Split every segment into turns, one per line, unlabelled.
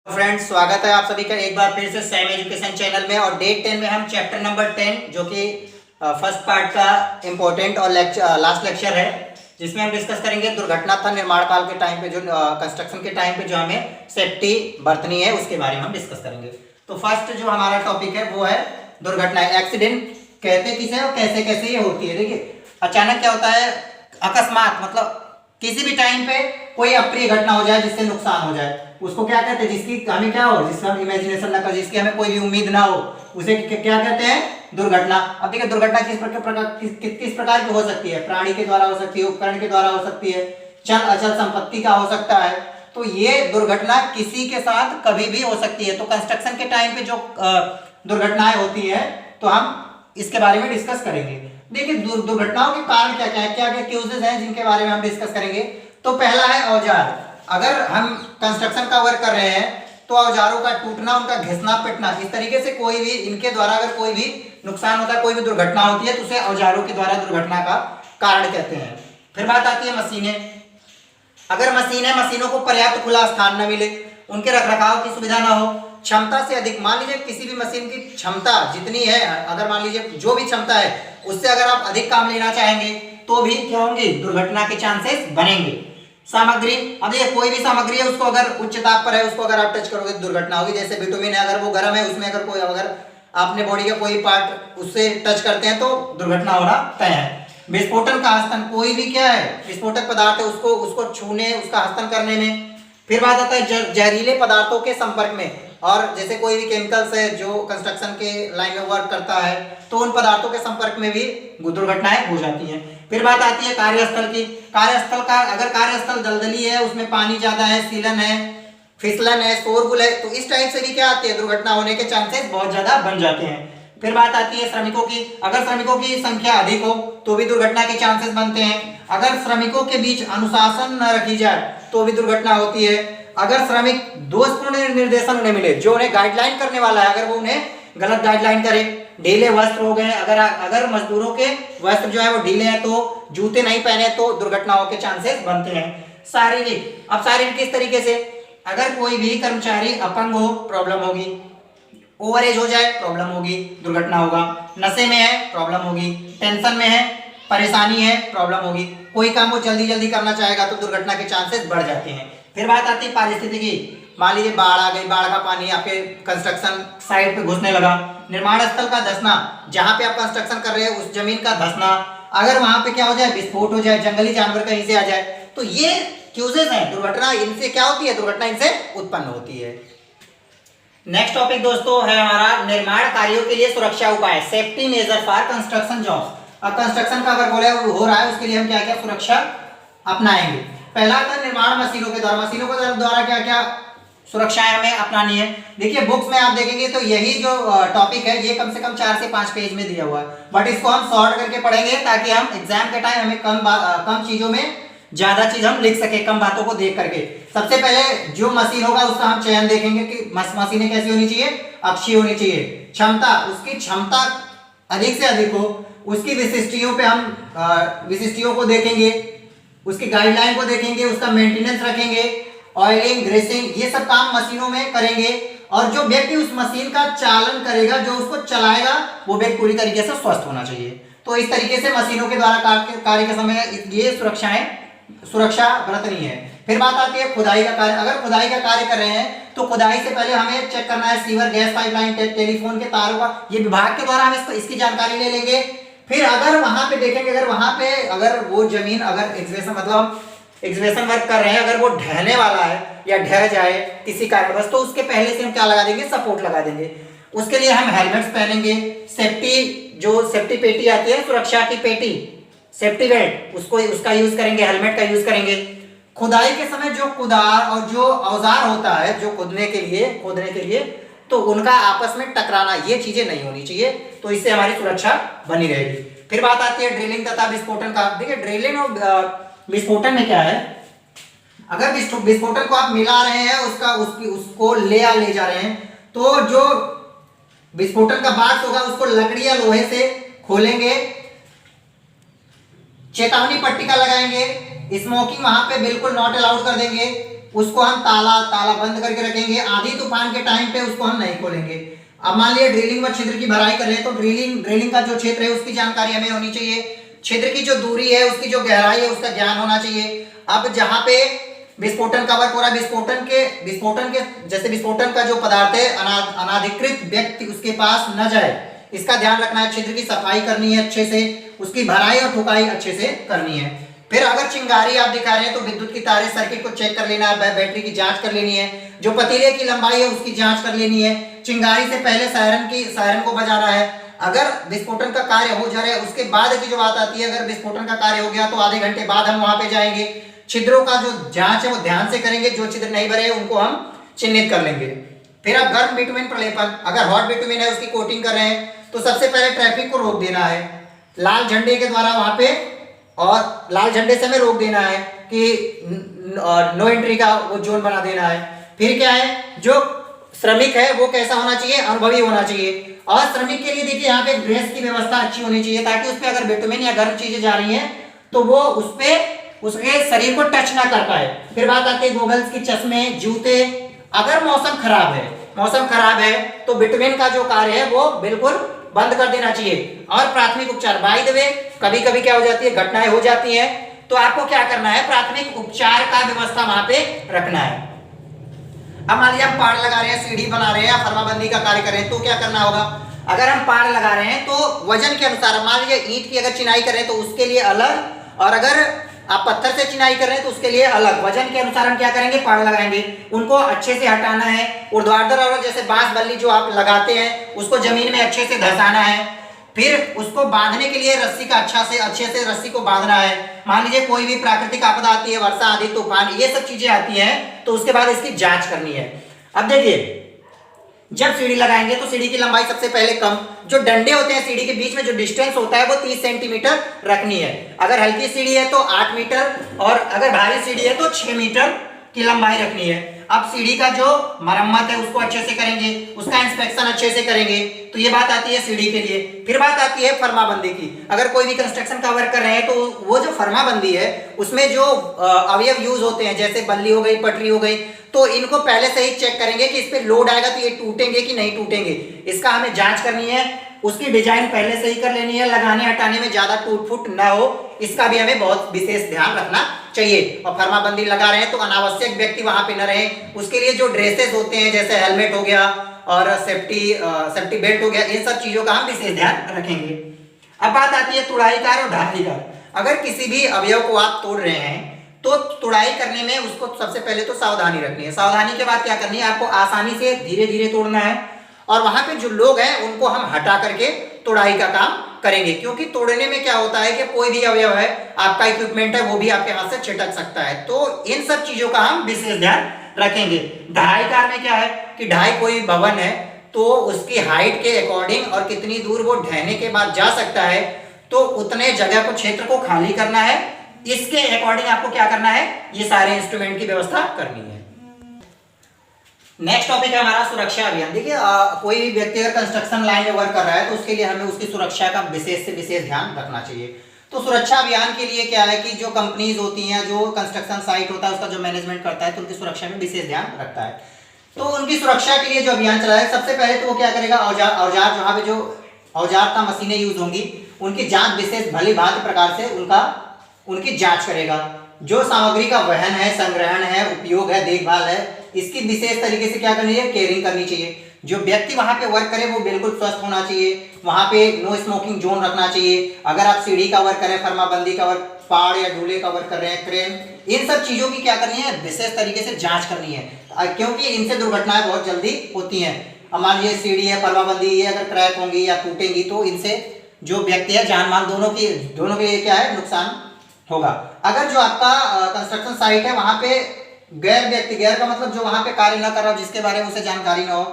Friends, स्वागत है आप सभी का एक बार फिर से सैम एजुकेशन चैनल में। और डे 10 में हम चैप्टर नंबर 10 जो कि फर्स्ट पार्ट का इम्पोर्टेंट और लास्ट लेक्चर है, जिसमें हम डिस्कस करेंगे दुर्घटना तथा निर्माण काल के टाइम पे जो कंस्ट्रक्शन के टाइम पे जो हमें सेफ्टी बरतनी है उसके बारे में हम डिस्कस करेंगे। तो फर्स्ट जो हमारा टॉपिक है वो है दुर्घटना। एक्सीडेंट कहते किसे और कैसे कैसे ये होती है। देखिए, अचानक क्या होता है, अकस्मात मतलब किसी भी टाइम पे कोई अप्रिय घटना हो जाए जिससे नुकसान हो जाए, उसको क्या कहते हैं, जिसकी हमें क्या हो, जिसका हम इमेजिनेशन ना कर, जिसकी हमें कोई भी उम्मीद ना हो, उसे क्या कहते हैं, दुर्घटना। अब देखिए, दुर्घटना किस प्रकार की हो सकती है, प्राणी के द्वारा हो सकती है, उपकरण के द्वारा हो सकती है, चल अचल संपत्ति का हो सकता है। तो ये दुर्घटना किसी के साथ कभी भी हो सकती है। तो कंस्ट्रक्शन के टाइम पे जो दुर्घटनाएं होती है तो हम इसके बारे में डिस्कस करेंगे। देखिए, दुर्घटनाओं के कारण क्या क्या है, क्या क्या क्यूजेस हैं जिनके बारे में हम डिस्कस करेंगे। तो पहला है औजार। अगर हम कंस्ट्रक्शन का वर्क कर रहे हैं तो औजारों का टूटना, उनका घिसना पिटना, इस तरीके से कोई भी इनके द्वारा अगर कोई भी नुकसान होता है, कोई भी दुर्घटना होती है तो उसे औजारों के द्वारा दुर्घटना का कारण कहते हैं। फिर बात आती है मशीनें। अगर मशीनों को पर्याप्त खुला स्थान न मिले, उनके रखरखाव की सुविधा ना हो, क्षमता से अधिक, मान लीजिए किसी भी मशीन की क्षमता जितनी है, अगर मान लीजिए जो भी क्षमता है उससे अगर आप अधिक काम लेना चाहेंगे तो भी क्या होंगे, दुर्घटना के चांसेस बनेंगे। सामग्री, अब ये कोई भी सामग्री है उसको अगर उच्च ताप पर है, उसको अगर आप टच करोगे तो दुर्घटना होगी। जैसे बिटुमिन है, अगर वो गर्म है, उसमें अगर आपने बॉडी का कोई पार्ट उससे टच करते हैं तो दुर्घटना होना तय है। विस्फोटन का हस्तन, कोई भी क्या है, विस्फोटक पदार्थ है, उसको छूने, उसका हस्तन करने में। फिर बात आता है जहरीले पदार्थों के संपर्क में, और जैसे कोई भी केमिकल्स है जो कंस्ट्रक्शन के लाइन में वर्क करता है तो उन पदार्थों के संपर्क में भी दुर्घटनाएं हो जाती हैं। फिर बात आती है कार्यस्थल की। कार्यस्थल का, अगर कार्यस्थल दलदली है, उसमें पानी ज्यादा है, सीलन है, फिसलन है, शोरगुल है, तो इस टाइप से भी क्या आती है, दुर्घटना होने के चांसेस बहुत ज्यादा बन जाते हैं। फिर बात आती है श्रमिकों की। अगर श्रमिकों की संख्या अधिक हो तो भी दुर्घटना के चांसेस बनते हैं। अगर श्रमिकों के बीच अनुशासन न रखी जाए तो भी दुर्घटना होती है। अगर श्रमिक दोषपूर्ण निर्देशन उन्हें मिले, जो उन्हें गाइडलाइन करने वाला है, अगर वो उन्हें गलत गाइडलाइन करे, ढीले वस्त्र हो गए, अगर मजदूरों के वस्त्र जो है वो ढीले हैं, तो जूते नहीं पहने तो दुर्घटनाओं के चांसेस बनते हैं। शारीरिक, अब शारीरिक किस तरीके से, अगर कोई भी कर्मचारी अपंग हो, प्रॉब्लम होगी। ओवरेज हो जाए, प्रॉब्लम होगी, दुर्घटना होगा। नशे में है, प्रॉब्लम होगी। टेंशन में है, परेशानी है, प्रॉब्लम होगी। कोई काम वो जल्दी जल्दी करना चाहेगा तो दुर्घटना के चांसेस बढ़ जाते हैं। फिर बात आती है पारिस्थितिकी। मान लीजिए बाढ़ आ गई, बाढ़ का पानी आपके कंस्ट्रक्शन साइट पे घुसने लगा। निर्माण स्थल का धंसना, जहां पे आप कंस्ट्रक्शन कर रहे हैं उस जमीन का धंसना, अगर वहां पे क्या हो जाए, विस्फोट हो जाए, जंगली जानवर कहीं से आ जाए, तो ये क्यूजेस हैं। दुर्घटना इनसे क्या होती है, दुर्घटना इनसे उत्पन्न होती है। नेक्स्ट टॉपिक दोस्तों है हमारा निर्माण कार्यों के लिए सुरक्षा उपाय, safety major for construction jobs. अब कंस्ट्रक्शन का वर्क हो रहा है, उसके लिए हम क्या क्या सुरक्षा अपनाएंगे। पहला था निर्माण मशीनों के द्वारा क्या क्या सुरक्षाएं हमें अपनानी है। देखिए, बुक्स में आप देखेंगे तो यही जो टॉपिक है ये कम से कम 4 से 5 पेज में दिया हुआ है, बट इसको हम शॉर्ट करके पढ़ेंगे ताकि हम एग्जाम के टाइम हमें कम चीजों में ज्यादा चीज हम लिख सके, कम बातों को देख करके। सबसे पहले जो मशीन होगा उसका हम चयन देखेंगे कि मशीनें कैसी होनी चाहिए, अक्षीय होनी चाहिए। क्षमता, उसकी क्षमता अधिक से अधिक हो, उसकी विशिष्टियों पे हम विशिष्टियों को देखेंगे, उसकी गाइडलाइन को देखेंगे, उसका मेंटेनेंस रखेंगे, ऑयलिंग, ग्रेसिंग, ये सब काम मशीनों में करेंगे। और जो व्यक्ति उस मशीन का चालन करेगा, जो उसको चलाएगा, वो व्यक्ति पूरी तरीके से स्वस्थ होना चाहिए। तो इस तरीके से मशीनों के द्वारा कार्य के समय ये सुरक्षा बरतनी है। फिर बात आती है खुदाई का कार्य। अगर खुदाई का कार्य कर रहे हैं तो खुदाई से पहले हमें चेक करना है सीवर, गैस पाइपलाइन, टेलीफोन के तारों का, ये विभाग के द्वारा हम इसकी जानकारी ले लेंगे। फिर अगर वहां पे देखेंगे, अगर वो जमीन, अगर एक्सवेशन वर्क कर रहे हैं, अगर वो ढहने वाला है या ढह जाए किसी कारणवश, तो उसके पहले से हम क्या लगा देंगे, सपोर्ट लगा देंगे। उसके लिए हम हेलमेट्स पहनेंगे, सेफ्टी पेटी आती है, सुरक्षा की पेटी, सेफ्टी बेल्ट, उसका यूज करेंगे, हेलमेट का यूज करेंगे। खुदाई के समय जो कुदार और जो औजार होता है जो खोदने के लिए, तो उनका आपस में टकराना, ये चीजें नहीं होनी चाहिए, तो इससे हमारी सुरक्षा बनी रहेगी। फिर बात आती है ड्रिलिंग तथा विस्फोटन का। देखिए, ड्रिलिंग और विस्फोटन में क्या है, अगर विस्फोटन को आप मिला रहे हैं, उसको ले जा रहे हैं, तो जो विस्फोटन का बाक्स होगा उसको लकड़ी या लोहे से खोलेंगे, चेतावनी पट्टिका लगाएंगे, स्मोकिंग वहां पे बिल्कुल नॉट अलाउड कर देंगे, उसको हम ताला ताला बंद करके रखेंगे। आंधी तूफान के टाइम पे उसको हम नहीं खोलेंगे। अब मान लिया ड्रिलिंग व छिद्र की भराई कर रहे हैं, तो ड्रिलिंग का जो क्षेत्र है उसकी जानकारी हमें होनी चाहिए, छिद्र की जो दूरी है उसकी जो गहराई है उसका ज्ञान होना चाहिए। अब जहां पे विस्फोटन का वर्क हो रहा है, विस्फोटन के जैसे विस्फोटन का जो पदार्थ है अनाधिकृत व्यक्ति उसके पास न जाए, इसका ध्यान रखना है। छिद्र की सफाई करनी है अच्छे से, उसकी भराई और ठुकाई अच्छे से करनी है। फिर अगर चिंगारी आप दिखा रहे हैं तो विद्युत की तारें सर्किट को चेक कर लेना है, बैटरी की जांच कर लेनी है, जो पतीले की लंबाई है उसकी जांच कर लेनी है। चिंगारी से पहले सायरन को बजाना है। अगर विस्फोटन का कार्य हो जा रहा है उसके बाद की जो बात आती है, अगर विस्फोटन का कार्य हो गया तो आधे घंटे बाद हम वहां पे जाएंगे। छिद्रों का जो जांच है वो ध्यान से करेंगे, जो छिद्र नहीं भरे उनको हम चिन्हित कर लेंगे। फिर अब गर्म बिटुमेन प्रलेपन, अगर हॉट बिटुमेन है उसकी कोटिंग कर रहे हैं तो सबसे पहले ट्रैफिक को रोक देना है लाल झंडे के द्वारा वहां पे, और लाल झंडे से हमें रोक देना है कि नो एंट्री का वो जोन बना देना है। फिर क्या है, जो श्रमिक है वो कैसा होना चाहिए, अनुभवी होना चाहिए। और श्रमिक के लिए देखिए यहाँ पे ड्रेस की व्यवस्था अच्छी होनी चाहिए, ताकि उस पर अगर बिटुमेन या गर्म चीजें जा रही हैं तो वो उस पे उसके शरीर को टच ना कर पाए। फिर बात आती है गोगल्स की, चश्मे, जूते। अगर मौसम खराब है तो बिटुमेन का जो कार्य है वो बिल्कुल बंद कर देना चाहिए। और प्राथमिक उपचार, बाय द वे कभी कभी क्या हो जाती है, घटनाएं हो जाती हैं, तो आपको क्या करना है, प्राथमिक उपचार का व्यवस्था वहां पे रखना है। अब मान लीजिए हम पाड़ लगा रहे हैं, सीढ़ी बना रहे हैं या फर्माबंदी का कार्य कर रहे हैं, तो क्या करना होगा, अगर हम पाड़ लगा रहे हैं तो वजन के अनुसार, मान लीजिए ईंट की अगर चिनाई कर रहे हैं तो उसके लिए अलग, और अगर आप पत्थर से चिनाई कर रहे हैं तो उसके लिए अलग, वजन के अनुसार हम क्या करेंगे, पाड़ लगाएंगे। उनको अच्छे से हटाना है। ऊर्ध्वाधर और जैसे बांस बल्ली जो आप लगाते हैं उसको जमीन में अच्छे से धंसाना है। फिर उसको बांधने के लिए रस्सी का अच्छे से रस्सी को बांधना है। मान लीजिए कोई भी प्राकृतिक आपदा आती है, वर्षा, आंधी, तूफान, ये सब चीजें आती हैं, तो उसके बाद इसकी जांच करनी है। अब देखिए जब सीढ़ी लगाएंगे तो सीढ़ी की लंबाई सबसे पहले कम, जो डंडे होते हैं सीढ़ी के बीच में जो डिस्टेंस होता है वो 30 सेंटीमीटर रखनी है। अगर हल्की सीढ़ी है तो 8 मीटर, और अगर भारी सीढ़ी है तो 6 मीटर की लंबाई रखनी है। अब सीढ़ी का जो मरम्मत है उसको अच्छे से करेंगे, उसका इंस्पेक्शन अच्छे से करेंगे, तो ये बात आती है सीढ़ी के लिए। फिर बात आती है फर्माबंदी की। अगर कोई भी कंस्ट्रक्शन का वर्क कर रहे हैं तो वो जो फर्माबंदी है उसमें जो अवयव यूज होते हैं, जैसे बल्ली हो गई, पटरी हो गई, तो इनको पहले से ही चेक करेंगे कि इस पे लोड आएगा तो ये टूटेंगे कि नहीं टूटेंगे, इसका हमें जांच करनी है। उसकी डिजाइन पहले से ही कर लेनी है, लगाने हटाने में ज्यादा टूट फूट ना हो, इसका भी हमें बहुत विशेष ध्यान रखना चाहिए। और फर्माबंदी लगा रहे हैं तो अनावश्यक व्यक्ति वहां पे न रहे, उसके लिए जो ड्रेसेस होते हैं जैसे हेलमेट हो गया और सेफ्टी बेल्ट हो गया, इन सब चीजों का हम विशेष ध्यान रखेंगे। अब बात आती है तुड़ाई कार और ढाई कार। अगर किसी भी अवयव को आप तोड़ रहे हैं तो तुड़ाई करने में उसको सबसे पहले तो सावधानी रखनी है। सावधानी के बाद क्या करनी है, आपको आसानी से धीरे धीरे तोड़ना है, और वहां पे जो लोग हैं उनको हम हटा करके तुड़ाई का काम करेंगे। क्योंकि तोड़ने में क्या होता है कि कोई भी अवयव है, आपका इक्विपमेंट है, वो भी आपके हाथ से छिटक सकता है, तो इन सब चीजों का हम विशेष ध्यान रखेंगे। ढाई कार में क्या है कि ढाई कोई भवन है तो उसकी हाइट के अकॉर्डिंग और कितनी दूर वो ढहने के बाद जा सकता है, तो उतने जगह को, क्षेत्र को खाली करना है। इसके अकॉर्डिंग आपको क्या करना है, ये सारे इंस्ट्रूमेंट की व्यवस्था करनी है। नेक्स्ट टॉपिक है हमारा सुरक्षा अभियान। देखिए कोई भी व्यक्ति अगर कंस्ट्रक्शन लाइन में वर्क कर रहा है तो उसके लिए हमें उसकी सुरक्षा का विशेष से विशेष ध्यान रखना चाहिए। तो सुरक्षा अभियान के लिए क्या है कि जो कंपनीज होती हैं, जो कंस्ट्रक्शन साइट होता है उसका जो मैनेजमेंट करता है, तो उनकी सुरक्षा में विशेष ध्यान रखता है। तो उनकी सुरक्षा के लिए जो अभियान चलाया है, सबसे पहले तो वो क्या करेगा, औजार जहाँ पे जो औजार का मशीनें यूज होंगी उनकी जांच विशेष भली भांति प्रकार से उनकी जांच करेगा। जो सामग्री का वहन है, संग्रहण है, उपयोग है, देखभाल है, इसकी विशेष तरीके से क्या करनी है, केयरिंग करनी चाहिए। जो व्यक्ति वहां पे वर्क करे वो बिल्कुल स्वस्थ होना चाहिए। वहां पे नो स्मोकिंग जोन रखना चाहिए। अगर आप सीढ़ी का वर्क करें, फर्माबंदी का वर्क, पहाड़ या ढूले का वर्क कर रहे हैं, क्रेन, इन सब चीजों की क्या करनी है, विशेष तरीके से जांच करनी है, क्योंकि इनसे दुर्घटनाएं बहुत जल्दी होती हैं। अब मान लीजिए सीढ़ी है, फर्माबंदी, ये अगर क्रैक होंगी या टूटेंगी तो इनसे जो व्यक्ति है, जान माल दोनों के लिए क्या है, नुकसान होगा। अगर जो आपका कंस्ट्रक्शन साइट है वहां पे गैर का मतलब जो वहां पे कार्य न कर रहा हो, जिसके बारे में उसे जानकारी न हो,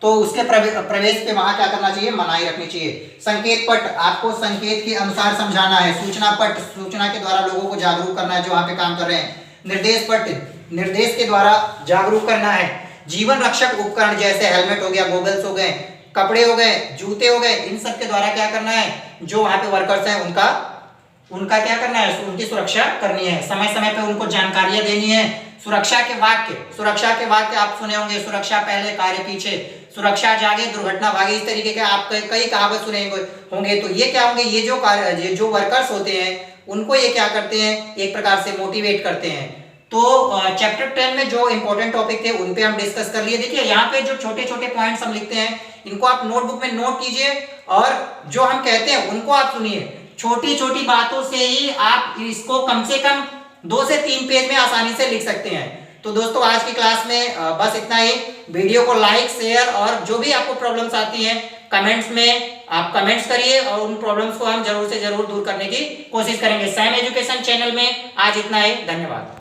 तो उसके प्रवेश पे वहां क्या करना चाहिए, मनाही रखनी चाहिए। संकेत पट, आपको संकेत के अनुसार समझाना है। सूचना पट, सूचना के द्वारा लोगों को जागरूक करना है जो वहां पे काम कर रहे हैं। निर्देश पट, निर्देश के द्वारा जागरूक करना है। जीवन रक्षक उपकरण जैसे हेलमेट हो गया, गोगल्स हो गए, कपड़े हो गए, जूते हो गए, इन सब के द्वारा क्या करना है, जो वहां पे वर्कर्स हैं उनका क्या करना है, उनकी सुरक्षा करनी है। समय समय पे उनको जानकारियां देनी है सुरक्षा के वाक्य आप सुने होंगे, सुरक्षा पहले कार्य पीछे, सुरक्षा जागे दुर्घटना भागे, इस तरीके के आप कई कहावत सुने होंगे। तो ये क्या होंगे, ये जो वर्कर्स होते हैं उनको ये क्या करते हैं, एक प्रकार से मोटिवेट करते हैं। तो चैप्टर 10 में जो इंपॉर्टेंट टॉपिक थे उन पे हम डिस्कस कर लिए। देखिए यहाँ पे जो छोटे छोटे पॉइंट्स हम लिखते हैं इनको आप नोटबुक में नोट कीजिए और जो हम कहते हैं उनको आप सुनिए। छोटी छोटी बातों से ही आप इसको कम से कम 2 से 3 पेज में आसानी से लिख सकते हैं। तो दोस्तों आज की क्लास में बस इतना ही। वीडियो को लाइक शेयर और जो भी आपको प्रॉब्लम्स आती हैं कमेंट्स में आप कमेंट्स करिए और उन प्रॉब्लम्स को हम जरूर से जरूर दूर करने की कोशिश करेंगे। सैम एजुकेशन चैनल में आज इतना ही। धन्यवाद।